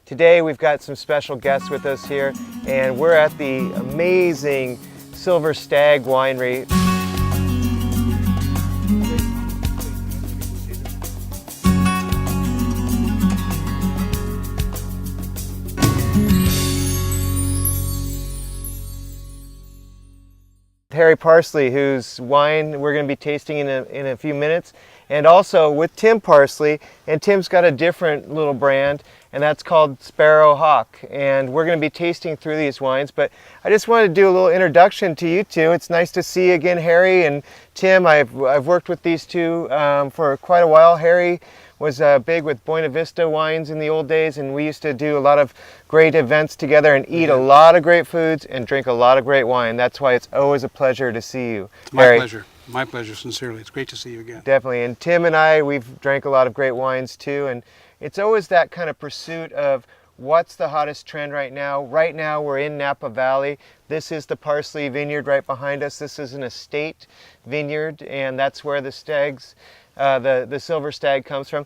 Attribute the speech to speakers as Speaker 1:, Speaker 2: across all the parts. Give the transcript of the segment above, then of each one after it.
Speaker 1: Today we've got some special guests with us here, and we're at the amazing Silver Stag Winery. Harry Parsley, whose wine we're going to be tasting in a few minutes, and also with Tim Parsley, and Tim's got a different little brand, and that's called Sparrow Hawk, and we're going to be tasting through these wines. But I just wanted to do a little introduction to you two. It's nice to see you again, Harry and Tim. I've worked with these two for quite a while. Harry was big with Buena Vista wines in the old days, and we used to do a lot of great events together and eat a lot of great foods and drink a lot of great wine. That's why it's always a pleasure to see you.
Speaker 2: It's my
Speaker 1: Harry.
Speaker 2: pleasure. My pleasure, sincerely. It's great to see you again.
Speaker 1: Definitely. And Tim and I, we've drank a lot of great wines too, and it's always that kind of pursuit of what's the hottest trend right now. Right now we're in Napa Valley. This is the Parsley Vineyard right behind us. This is an estate vineyard, and that's where the stags, the Silver Stag comes from.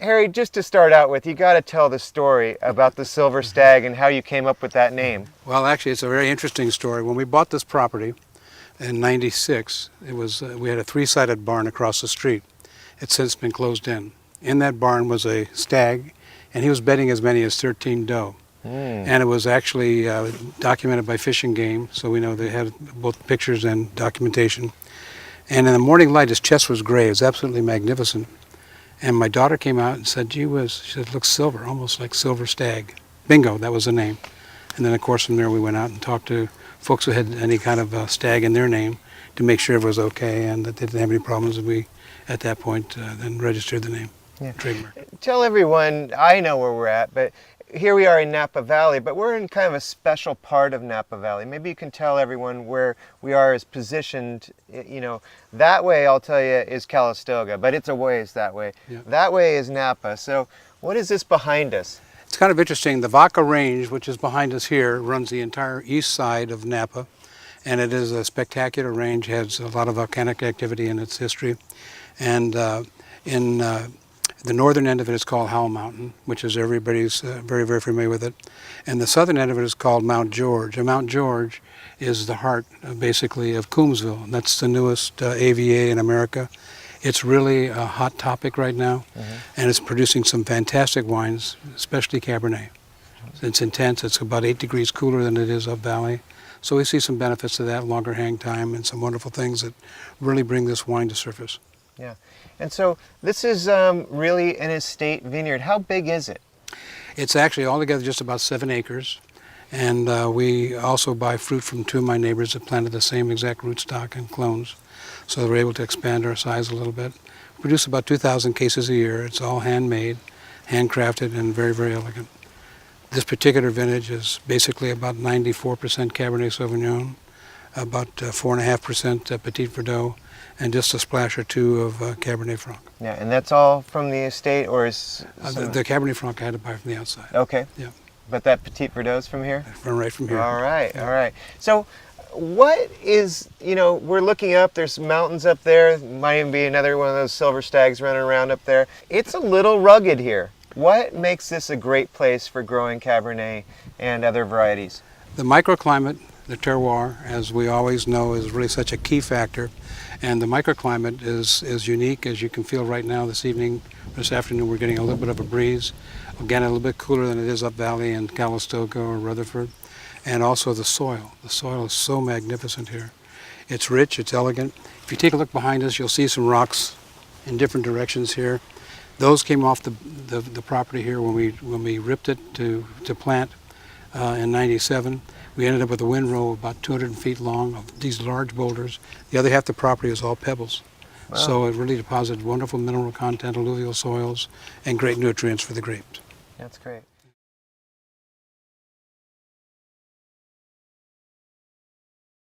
Speaker 1: Harry, just to start out with, you got to tell the story about the Silver Stag and how you came up with that name.
Speaker 2: Well, actually, it's a very interesting story. When we bought this property in '96, it was we had a three-sided barn across the street. It's since been closed in. In that barn was a stag, and he was bedding as many as 13 doe. And it was actually documented by Fish and Game, so we know they had both pictures and documentation. And in the morning light, his chest was gray. It was absolutely magnificent. And my daughter came out and said, gee whiz, she said, it looks silver, almost like Silver Stag. Bingo, that was the name. And then, of course, from there we went out and talked to folks who had any kind of stag in their name to make sure it was okay and that they didn't have any problems. And we, at that point, then registered the name, trademark.
Speaker 1: Tell everyone, I know where we're at, but here we are in Napa Valley, but we're in kind of a special part of Napa Valley. Maybe you can tell everyone where we are is positioned. You know, that way, I'll tell you, is Calistoga, but it's a ways that way. Yeah. That way is Napa. So what is this behind us?
Speaker 2: It's kind of interesting. The Vaca Range, which is behind us here, runs the entire east side of Napa, and it is a spectacular range, has a lot of volcanic activity in its history. And the northern end of it is called Howell Mountain, which is everybody's very, very familiar with it. And the southern end of it is called Mount George. And Mount George is the heart, basically, of Coombsville. And that's the newest AVA in America. It's really a hot topic right now, and it's producing some fantastic wines, especially Cabernet. It's intense. It's about 8 degrees cooler than it is up valley. So we see some benefits to that, longer hang time, and some wonderful things that really bring this wine to surface.
Speaker 1: Yeah. And so this is really an estate vineyard. How big is it?
Speaker 2: It's actually altogether just about 7 acres. And we also buy fruit from 2 of my neighbors that planted the same exact rootstock and clones. So we're able to expand our size a little bit. We produce about 2,000 cases a year. It's all handmade, handcrafted, and very, very elegant. This particular vintage is basically about 94% Cabernet Sauvignon, about 4.5% Petit Verdot, and just a splash or two of Cabernet Franc.
Speaker 1: Yeah, and that's all from the estate, or is
Speaker 2: the Cabernet Franc I had to buy from the outside.
Speaker 1: Okay.
Speaker 2: Yeah.
Speaker 1: But that Petit Verdot's from here?
Speaker 2: Right from here.
Speaker 1: All right, yeah. All right. So what is, you know, we're looking up, there's mountains up there, might even be another one of those silver stags running around up there. It's a little rugged here. What makes this a great place for growing Cabernet and other varieties?
Speaker 2: The microclimate, the terroir, as we always know, is really such a key factor. And the microclimate is unique, as you can feel right now this afternoon, we're getting a little bit of a breeze. Again, a little bit cooler than it is up valley in Calistoga or Rutherford. And also the soil. The soil is so magnificent here. It's rich, it's elegant. If you take a look behind us, you'll see some rocks in different directions here. Those came off the property here when we ripped it to plant in '97. We ended up with a windrow about 200 feet long of these large boulders. The other half of the property is all pebbles. Wow. So it really deposited wonderful mineral content, alluvial soils, and great nutrients for the grapes.
Speaker 1: That's great.